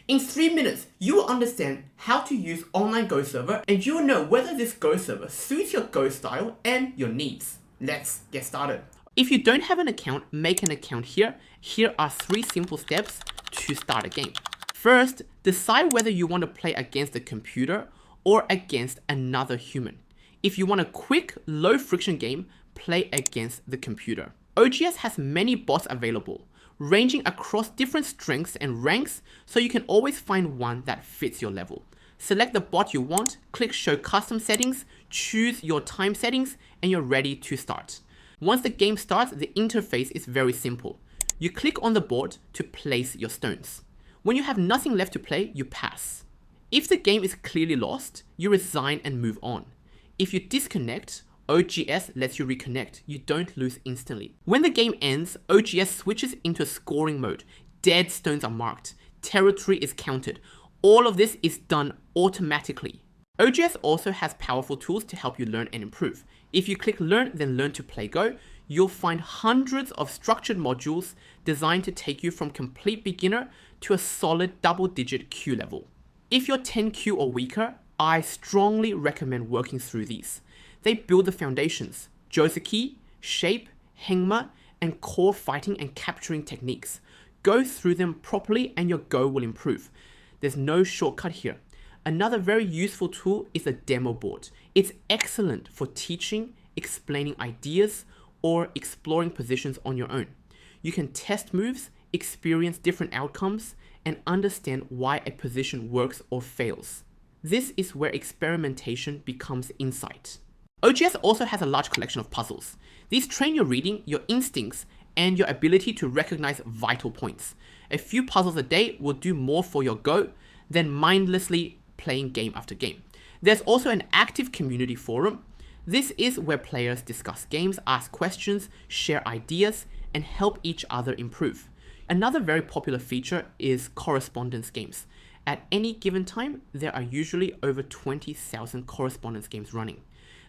In 3 minutes, you will understand how to use online Go server and you will know whether this Go server suits your Go style and your needs. Let's get started. If you don't have an account, make an account here. Here are 3 simple steps to start a game. First, decide whether you want to play against a computer or against another human. If you want a quick, low-friction game, play against the computer. OGS has many bots available, ranging across different strengths and ranks, so you can always find one that fits your level. Select the bot you want, click Show Custom Settings, choose your time settings, and you're ready to start. Once the game starts, the interface is very simple. You click on the board to place your stones. When you have nothing left to play, you pass. If the game is clearly lost, you resign and move on. If you disconnect, OGS lets you reconnect. You don't lose instantly. When the game ends, OGS switches into scoring mode. Dead stones are marked. Territory is counted. All of this is done automatically. OGS also has powerful tools to help you learn and improve. If you click Learn, then Learn to Play Go, you'll find hundreds of structured modules designed to take you from complete beginner to a solid double-digit Q level. If you're 10 Q or weaker, I strongly recommend working through these. They build the foundations: Joseki, shape, hengma, and core fighting and capturing techniques. Go through them properly and your Go will improve. There's no shortcut here. Another very useful tool is a demo board. It's excellent for teaching, explaining ideas, or exploring positions on your own. You can test moves, experience different outcomes, and understand why a position works or fails. This is where experimentation becomes insight. OGS also has a large collection of puzzles. These train your reading, your instincts, and your ability to recognize vital points. A few puzzles a day will do more for your Go than mindlessly playing game after game. There's also an active community forum. This is where players discuss games, ask questions, share ideas, and help each other improve. Another very popular feature is correspondence games. At any given time, there are usually over 20,000 correspondence games running.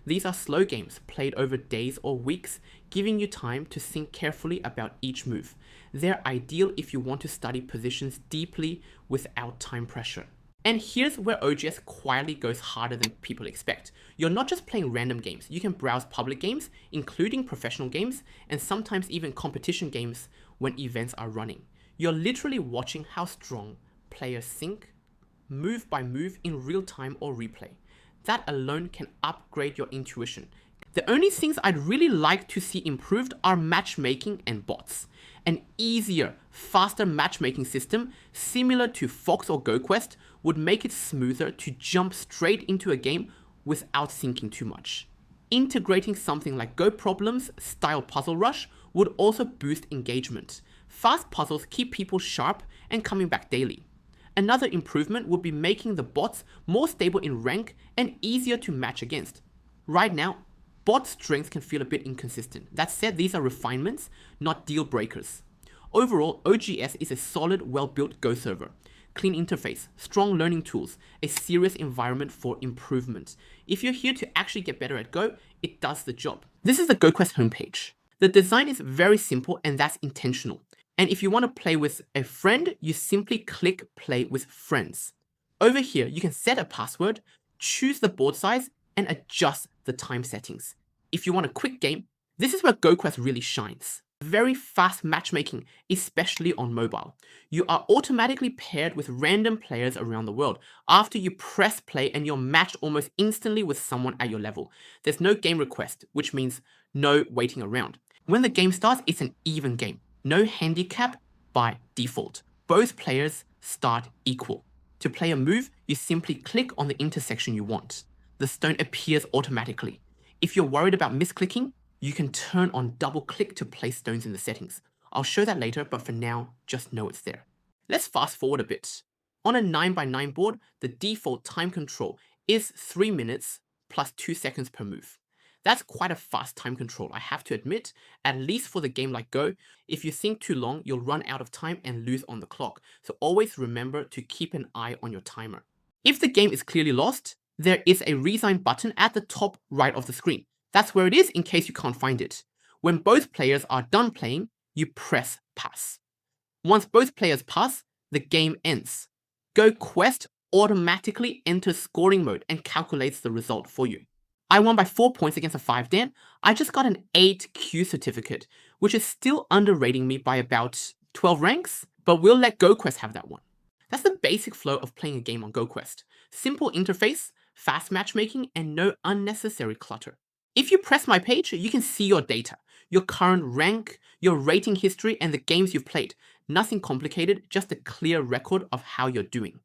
These are slow games played over days or weeks, giving you time to think carefully about each move. They're ideal if you want to study positions deeply without time pressure. And here's where OGS quietly goes harder than people expect. You're not just playing random games. You can browse public games, including professional games, and sometimes even competition games when events are running. You're literally watching how strong players think, move by move in real time or replay. That alone can upgrade your intuition. The only things I'd really like to see improved are matchmaking and bots. An easier, faster matchmaking system similar to Fox or GoQuest would make it smoother to jump straight into a game without thinking too much. Integrating something like Goproblems style Puzzle Rush would also boost engagement. Fast puzzles keep people sharp and coming back daily. Another improvement would be making the bots more stable in rank and easier to match against. Right now, bot strength can feel a bit inconsistent. That said, these are refinements, not deal breakers. Overall, OGS is a solid, well-built Go server. Clean interface, strong learning tools, a serious environment for improvement. If you're here to actually get better at Go, it does the job. This is the GoQuest homepage. The design is very simple and that's intentional. And if you want to play with a friend, you simply click Play with Friends. Over here, you can set a password, choose the board size, and adjust the time settings. If you want a quick game, this is where GoQuest really shines. Very fast matchmaking, especially on mobile. You are automatically paired with random players around the world. After you press play and you're matched almost instantly with someone at your level. There's no game request, which means no waiting around. When the game starts, it's an even game. No handicap by default. Both players start equal. To play a move, you simply click on the intersection you want. The stone appears automatically. If you're worried about misclicking, you can turn on double click to place stones in the settings. I'll show that later, but for now, just know it's there. Let's fast forward a bit. On a 9x9 board, the default time control is 3 minutes plus 2 seconds per move. That's quite a fast time control, I have to admit, at least for the game like Go. If you think too long, you'll run out of time and lose on the clock, so always remember to keep an eye on your timer. If the game is clearly lost, there is a resign button at the top right of the screen. That's where it is in case you can't find it. When both players are done playing, you press pass. Once both players pass, the game ends. GoQuest automatically enters scoring mode and calculates the result for you. I won by 4 points against a 5 Dan. I just got an 8Q certificate, which is still underrating me by about 12 ranks, but we'll let GoQuest have that one. That's the basic flow of playing a game on GoQuest. Simple interface, fast matchmaking, and no unnecessary clutter. If you press my page, you can see your data, your current rank, your rating history, and the games you've played. Nothing complicated, just a clear record of how you're doing.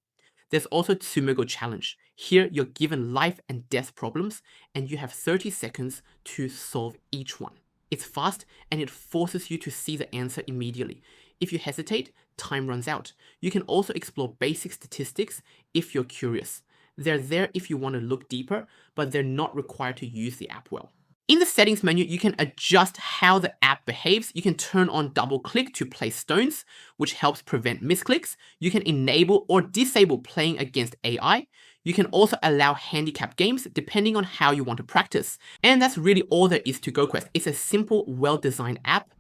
There's also Tsumigo Challenge. Here, you're given life and death problems, and you have 30 seconds to solve each one. It's fast, and it forces you to see the answer immediately. If you hesitate, time runs out. You can also explore basic statistics if you're curious. They're there if you want to look deeper, but they're not required to use the app well. In the settings menu, you can adjust how the app behaves. You can turn on double click to place stones, which helps prevent misclicks. You can enable or disable playing against AI. You can also allow handicap games depending on how you want to practice. And that's really all there is to GoQuest. It's a simple, well-designed app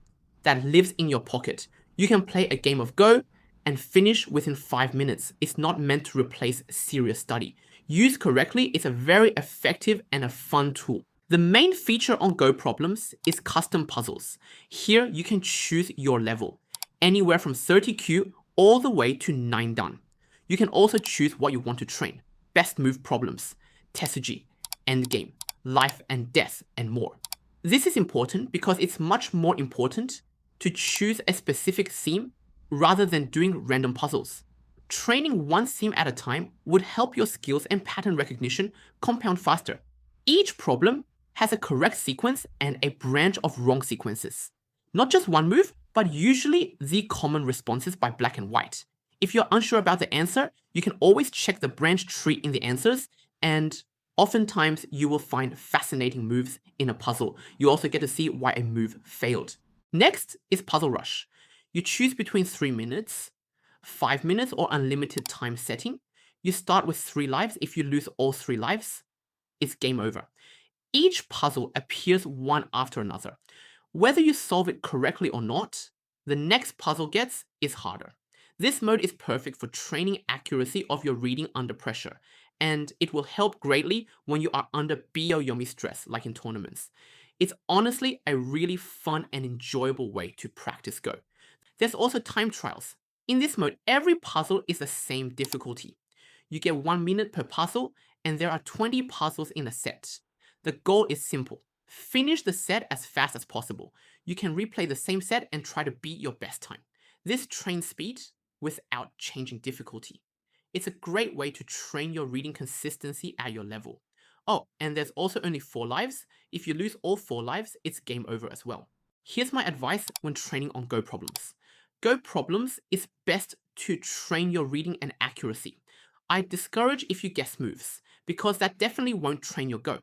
that lives in your pocket. You can play a game of Go and finish within 5 minutes. It's not meant to replace serious study. Used correctly, it's a very effective and a fun tool. The main feature on Goproblems is custom puzzles. Here you can choose your level, anywhere from 30Q all the way to 9 Dan. You can also choose what you want to train, best move problems, Tesuji, endgame, life and death, and more. This is important because it's much more important to choose a specific theme rather than doing random puzzles. Training one theme at a time would help your skills and pattern recognition compound faster. Each problem has a correct sequence and a branch of wrong sequences. Not just one move, but usually the common responses by black and white. If you're unsure about the answer, you can always check the branch tree in the answers, and oftentimes you will find fascinating moves in a puzzle. You also get to see why a move failed. Next is Puzzle Rush. You choose between 3 minutes, 5 minutes, or unlimited time setting. You start with 3 lives. If you lose all 3 lives, it's game over. Each puzzle appears one after another. Whether you solve it correctly or not, the next puzzle gets is harder. This mode is perfect for training accuracy of your reading under pressure, and it will help greatly when you are under Yomi stress, like in tournaments. It's honestly a really fun and enjoyable way to practice Go. There's also time trials. In this mode, every puzzle is the same difficulty. You get 1 minute per puzzle, and there are 20 puzzles in a set. The goal is simple. Finish the set as fast as possible. You can replay the same set and try to beat your best time. This trains speed without changing difficulty. It's a great way to train your reading consistency at your level. Oh, and there's also only 4 lives. If you lose all 4 lives, it's game over as well. Here's my advice when training on Goproblems. Goproblems is best to train your reading and accuracy. I discourage if you guess moves, because that definitely won't train your Go.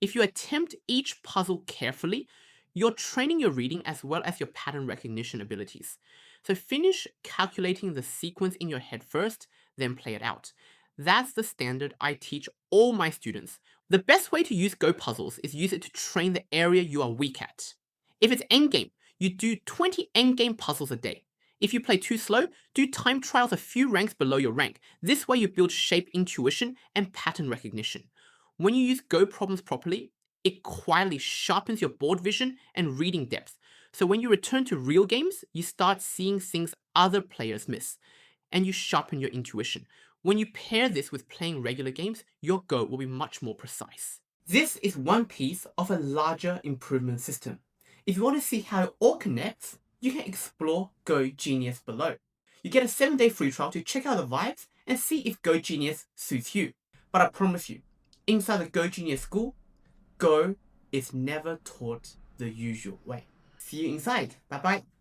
If you attempt each puzzle carefully, you're training your reading as well as your pattern recognition abilities. So finish calculating the sequence in your head first, then play it out. That's the standard I teach all my students. The best way to use Go puzzles is use it to train the area you are weak at. If it's endgame, you do 20 endgame puzzles a day. If you play too slow, do time trials a few ranks below your rank. This way you build shape intuition and pattern recognition. When you use Goproblems properly, it quietly sharpens your board vision and reading depth. So when you return to real games, you start seeing things other players miss, and you sharpen your intuition. When you pair this with playing regular games, your Go will be much more precise. This is one piece of a larger improvement system. If you want to see how it all connects, you can explore Go Genius below. You get a 7-day free trial to check out the vibes and see if Go Genius suits you. But I promise you, inside the Go Genius school, Go is never taught the usual way. See you inside. Bye bye.